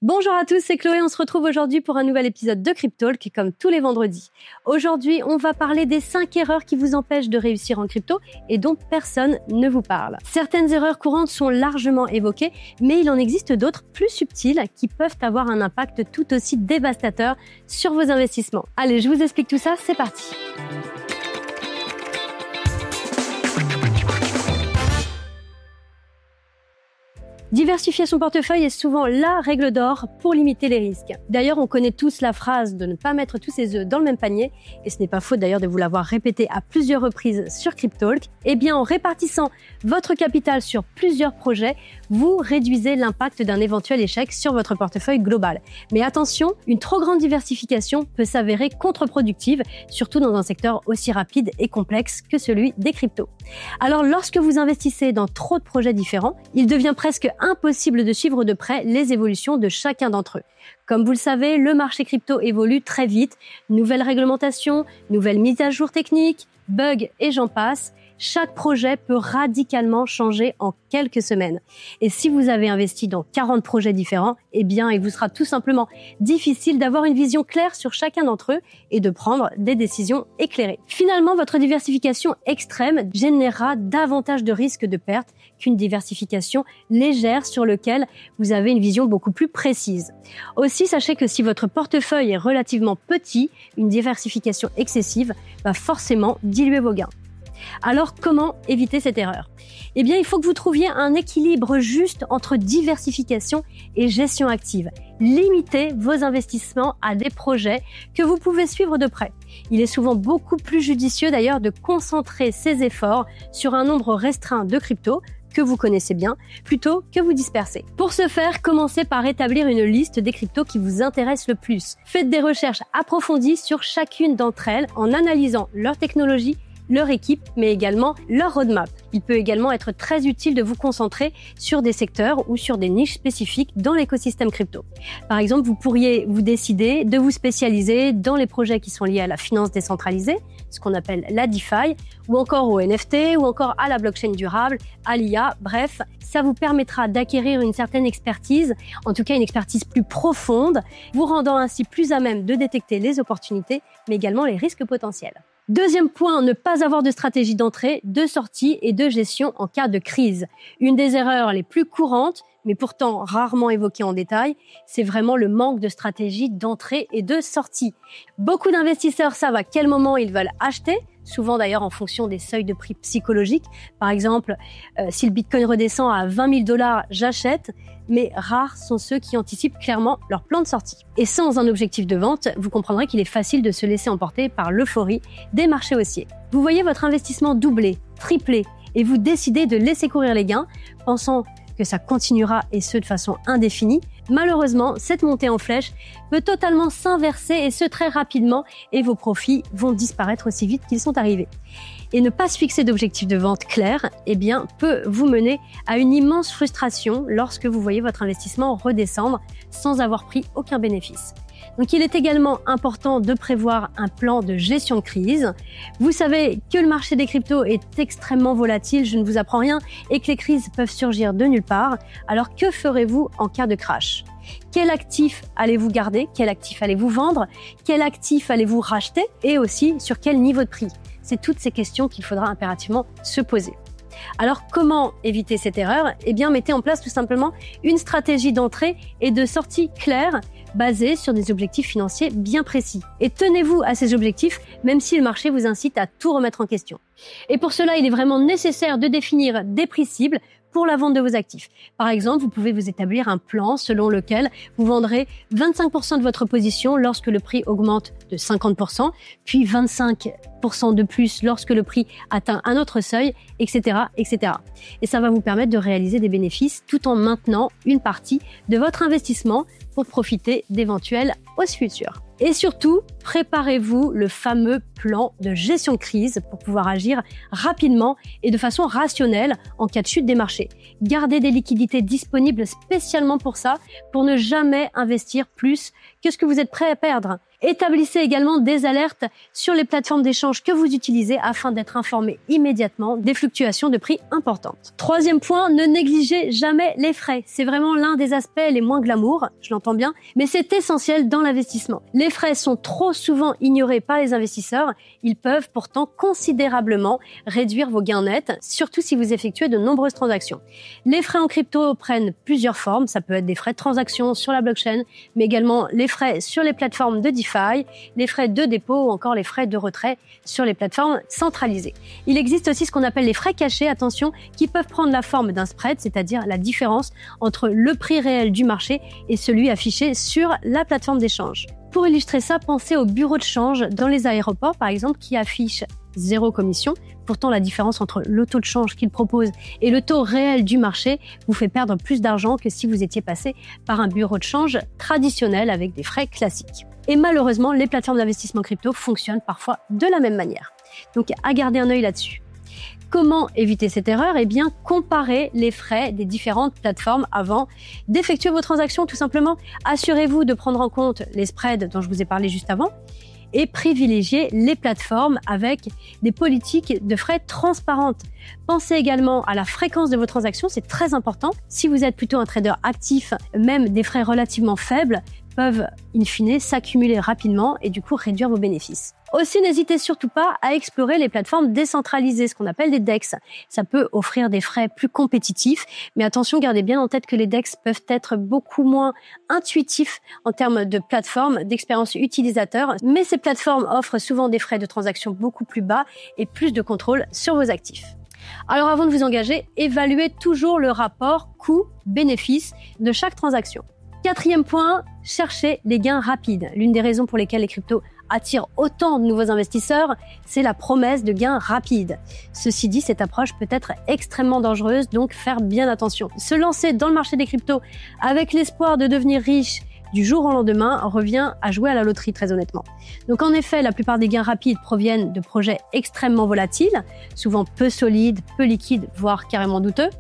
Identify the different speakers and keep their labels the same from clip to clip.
Speaker 1: Bonjour à tous, c'est Chloé, on se retrouve aujourd'hui pour un nouvel épisode de Cryptalk, comme tous les vendredis. Aujourd'hui, on va parler des 5 erreurs qui vous empêchent de réussir en crypto et dont personne ne vous parle. Certaines erreurs courantes sont largement évoquées, mais il en existe d'autres plus subtiles qui peuvent avoir un impact tout aussi dévastateur sur vos investissements. Allez, je vous explique tout ça, c'est parti. Diversifier son portefeuille est souvent la règle d'or pour limiter les risques. D'ailleurs, on connaît tous la phrase de ne pas mettre tous ses œufs dans le même panier, et ce n'est pas faute d'ailleurs de vous l'avoir répété à plusieurs reprises sur Cryptalk. Eh bien, en répartissant votre capital sur plusieurs projets, vous réduisez l'impact d'un éventuel échec sur votre portefeuille global. Mais attention, une trop grande diversification peut s'avérer contre-productive, surtout dans un secteur aussi rapide et complexe que celui des cryptos. Alors, lorsque vous investissez dans trop de projets différents, il devient presque impossible de suivre de près les évolutions de chacun d'entre eux. Comme vous le savez, le marché crypto évolue très vite. Nouvelles réglementations, nouvelles mises à jour techniques, bugs et j'en passe. Chaque projet peut radicalement changer en quelques semaines. Et si vous avez investi dans 40 projets différents, eh bien, il vous sera tout simplement difficile d'avoir une vision claire sur chacun d'entre eux et de prendre des décisions éclairées. Finalement, votre diversification extrême générera davantage de risques de perte qu'une diversification légère sur laquelle vous avez une vision beaucoup plus précise. Aussi, sachez que si votre portefeuille est relativement petit, une diversification excessive va forcément diluer vos gains. Alors, comment éviter cette erreur ? Eh bien, il faut que vous trouviez un équilibre juste entre diversification et gestion active. Limitez vos investissements à des projets que vous pouvez suivre de près. Il est souvent beaucoup plus judicieux d'ailleurs de concentrer ses efforts sur un nombre restreint de cryptos que vous connaissez bien, plutôt que vous disperser. Pour ce faire, commencez par établir une liste des cryptos qui vous intéressent le plus. Faites des recherches approfondies sur chacune d'entre elles en analysant leur technologie, leur équipe, mais également leur roadmap. Il peut également être très utile de vous concentrer sur des secteurs ou sur des niches spécifiques dans l'écosystème crypto. Par exemple, vous pourriez vous décider de vous spécialiser dans les projets qui sont liés à la finance décentralisée, ce qu'on appelle la DeFi, ou encore au NFT, ou encore à la blockchain durable, à l'IA, bref, ça vous permettra d'acquérir une certaine expertise, en tout cas une expertise plus profonde, vous rendant ainsi plus à même de détecter les opportunités, mais également les risques potentiels. Deuxième point, ne pas avoir de stratégie d'entrée, de sortie et de gestion en cas de crise. Une des erreurs les plus courantes, mais pourtant rarement évoquée en détail, c'est vraiment le manque de stratégie d'entrée et de sortie. Beaucoup d'investisseurs savent à quel moment ils veulent acheter, souvent d'ailleurs en fonction des seuils de prix psychologiques. Par exemple, si le Bitcoin redescend à 20 000 $, j'achète, mais rares sont ceux qui anticipent clairement leur plan de sortie. Et sans un objectif de vente, vous comprendrez qu'il est facile de se laisser emporter par l'euphorie des marchés haussiers. Vous voyez votre investissement doubler, tripler, et vous décidez de laisser courir les gains, pensant que ça continuera et ce de façon indéfinie. Malheureusement, cette montée en flèche peut totalement s'inverser et ce très rapidement et vos profits vont disparaître aussi vite qu'ils sont arrivés. Et ne pas se fixer d'objectif de vente clair, eh bien, peut vous mener à une immense frustration lorsque vous voyez votre investissement redescendre sans avoir pris aucun bénéfice. Donc, il est également important de prévoir un plan de gestion de crise. Vous savez que le marché des cryptos est extrêmement volatile, je ne vous apprends rien, et que les crises peuvent surgir de nulle part. Alors, que ferez-vous en cas de crash ? Quel actif allez-vous garder ? Quel actif allez-vous vendre ? Quel actif allez-vous racheter ? Et aussi, sur quel niveau de prix ? C'est toutes ces questions qu'il faudra impérativement se poser. Alors, comment éviter cette erreur ? Eh bien, mettez en place tout simplement une stratégie d'entrée et de sortie claire, basée sur des objectifs financiers bien précis. Et tenez-vous à ces objectifs, même si le marché vous incite à tout remettre en question. Et pour cela, il est vraiment nécessaire de définir des prix cibles pour la vente de vos actifs. Par exemple, vous pouvez vous établir un plan selon lequel vous vendrez 25% de votre position lorsque le prix augmente de 50%, puis 25% de plus lorsque le prix atteint un autre seuil, etc., etc. Et ça va vous permettre de réaliser des bénéfices tout en maintenant une partie de votre investissement pour profiter d'éventuelles hausses futures. Et surtout, préparez-vous le fameux plan de gestion de crise pour pouvoir agir rapidement et de façon rationnelle en cas de chute des marchés. Gardez des liquidités disponibles spécialement pour ça, pour ne jamais investir plus que ce que vous êtes prêt à perdre. Établissez également des alertes sur les plateformes d'échange que vous utilisez afin d'être informé immédiatement des fluctuations de prix importantes. Troisième point, ne négligez jamais les frais. C'est vraiment l'un des aspects les moins glamour, je l'entends bien, mais c'est essentiel dans l'investissement. Les frais sont trop souvent ignorés par les investisseurs. Ils peuvent pourtant considérablement réduire vos gains nets, surtout si vous effectuez de nombreuses transactions. Les frais en crypto prennent plusieurs formes. Ça peut être des frais de transaction sur la blockchain, mais également les frais sur les plateformes de DeFi, les frais de dépôt ou encore les frais de retrait sur les plateformes centralisées. Il existe aussi ce qu'on appelle les frais cachés, attention, qui peuvent prendre la forme d'un spread, c'est-à-dire la différence entre le prix réel du marché et celui affiché sur la plateforme d'échange. Pour illustrer ça, pensez au bureau de change dans les aéroports, par exemple, qui affiche 0 commission. Pourtant, la différence entre le taux de change qu'il propose et le taux réel du marché vous fait perdre plus d'argent que si vous étiez passé par un bureau de change traditionnel avec des frais classiques. Et malheureusement, les plateformes d'investissement crypto fonctionnent parfois de la même manière. Donc, à garder un œil là-dessus. Comment éviter cette erreur ? Eh bien, comparez les frais des différentes plateformes avant d'effectuer vos transactions, tout simplement. Assurez-vous de prendre en compte les spreads dont je vous ai parlé juste avant et privilégiez les plateformes avec des politiques de frais transparentes. Pensez également à la fréquence de vos transactions, c'est très important. Si vous êtes plutôt un trader actif, même des frais relativement faibles peuvent, in fine, s'accumuler rapidement et du coup réduire vos bénéfices. Aussi, n'hésitez surtout pas à explorer les plateformes décentralisées, ce qu'on appelle des DEX. Ça peut offrir des frais plus compétitifs, mais attention, gardez bien en tête que les DEX peuvent être beaucoup moins intuitifs en termes de plateforme, d'expérience utilisateur, mais ces plateformes offrent souvent des frais de transaction beaucoup plus bas et plus de contrôle sur vos actifs. Alors avant de vous engager, évaluez toujours le rapport coût-bénéfice de chaque transaction. Quatrième point, cherchez les gains rapides. L'une des raisons pour lesquelles les cryptos attirent autant de nouveaux investisseurs, c'est la promesse de gains rapides. Ceci dit, cette approche peut être extrêmement dangereuse, donc faire bien attention. Se lancer dans le marché des cryptos avec l'espoir de devenir riche du jour au lendemain revient à jouer à la loterie, très honnêtement. Donc en effet, la plupart des gains rapides proviennent de projets extrêmement volatiles, souvent peu solides, peu liquides, voire carrément douteux.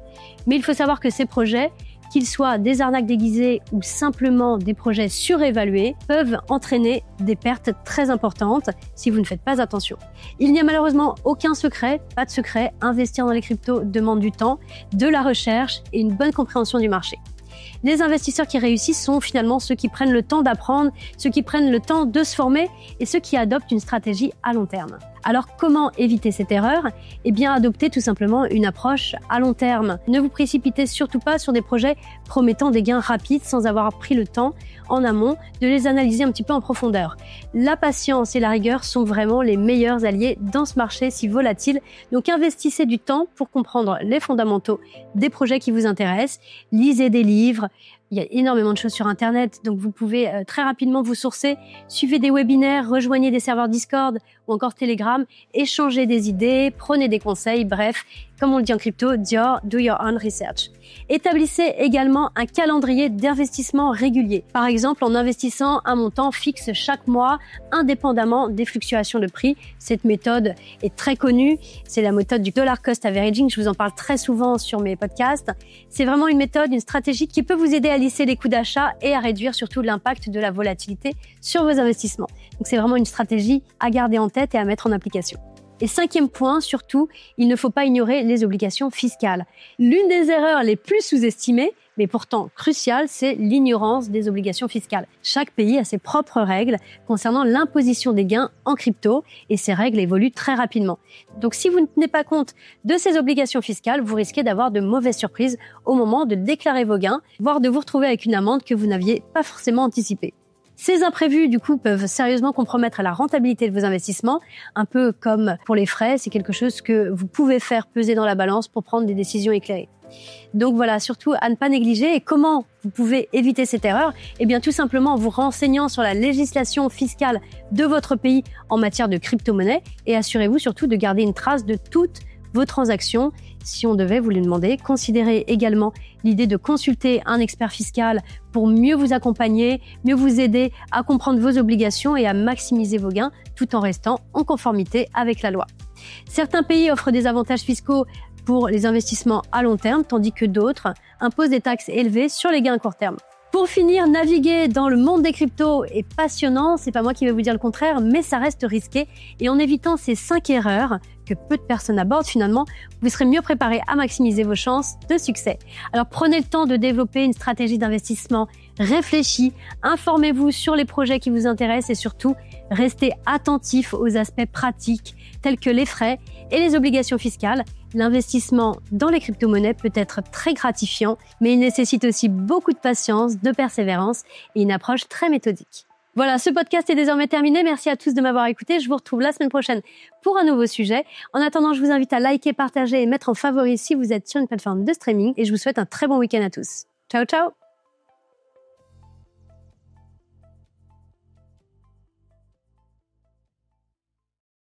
Speaker 1: Mais il faut savoir que ces projets, qu'ils soient des arnaques déguisées ou simplement des projets surévalués, peuvent entraîner des pertes très importantes si vous ne faites pas attention. Il n'y a malheureusement aucun secret, pas de secret. Investir dans les cryptos demande du temps, de la recherche et une bonne compréhension du marché. Les investisseurs qui réussissent sont finalement ceux qui prennent le temps d'apprendre, ceux qui prennent le temps de se former et ceux qui adoptent une stratégie à long terme. Alors comment éviter cette erreur ? Eh bien, adoptez tout simplement une approche à long terme. Ne vous précipitez surtout pas sur des projets promettant des gains rapides sans avoir pris le temps en amont de les analyser un petit peu en profondeur. La patience et la rigueur sont vraiment les meilleurs alliés dans ce marché si volatile. Donc investissez du temps pour comprendre les fondamentaux des projets qui vous intéressent. Lisez des livres. Il y a énormément de choses sur Internet, donc vous pouvez très rapidement vous sourcer. Suivez des webinaires, rejoignez des serveurs Discord ou encore Telegram, échangez des idées, prenez des conseils, bref, comme on le dit en crypto, do your own research. Établissez également un calendrier d'investissement régulier. Par exemple, en investissant un montant fixe chaque mois, indépendamment des fluctuations de prix. Cette méthode est très connue. C'est la méthode du dollar cost averaging. Je vous en parle très souvent sur mes podcasts. C'est vraiment une méthode, une stratégie qui peut vous aider à lisser les coûts d'achat et à réduire surtout l'impact de la volatilité sur vos investissements. Donc c'est vraiment une stratégie à garder en tête et à mettre en application. Et cinquième point, surtout, il ne faut pas ignorer les obligations fiscales. L'une des erreurs les plus sous-estimées, mais pourtant cruciales, c'est l'ignorance des obligations fiscales. Chaque pays a ses propres règles concernant l'imposition des gains en crypto et ces règles évoluent très rapidement. Donc si vous ne tenez pas compte de ces obligations fiscales, vous risquez d'avoir de mauvaises surprises au moment de déclarer vos gains, voire de vous retrouver avec une amende que vous n'aviez pas forcément anticipée. Ces imprévus, du coup, peuvent sérieusement compromettre la rentabilité de vos investissements. Un peu comme pour les frais, c'est quelque chose que vous pouvez faire peser dans la balance pour prendre des décisions éclairées. Donc voilà, surtout à ne pas négliger. Et comment vous pouvez éviter cette erreur ? Eh bien, tout simplement en vous renseignant sur la législation fiscale de votre pays en matière de crypto-monnaie et assurez-vous surtout de garder une trace de toutes vos transactions. Si on devait vous les demander, considérez également l'idée de consulter un expert fiscal pour mieux vous accompagner, mieux vous aider à comprendre vos obligations et à maximiser vos gains tout en restant en conformité avec la loi. Certains pays offrent des avantages fiscaux pour les investissements à long terme, tandis que d'autres imposent des taxes élevées sur les gains à court terme. Pour finir, naviguer dans le monde des cryptos est passionnant, c'est pas moi qui vais vous dire le contraire, mais ça reste risqué. Et en évitant ces 5 erreurs que peu de personnes abordent finalement, vous serez mieux préparé à maximiser vos chances de succès. Alors prenez le temps de développer une stratégie d'investissement réfléchie, informez-vous sur les projets qui vous intéressent et surtout, restez attentif aux aspects pratiques tels que les frais et les obligations fiscales. L'investissement dans les crypto-monnaies peut être très gratifiant, mais il nécessite aussi beaucoup de patience, de persévérance et une approche très méthodique. Voilà, ce podcast est désormais terminé. Merci à tous de m'avoir écouté. Je vous retrouve la semaine prochaine pour un nouveau sujet. En attendant, je vous invite à liker, partager et mettre en favori si vous êtes sur une plateforme de streaming. Et je vous souhaite un très bon week-end à tous. Ciao, ciao!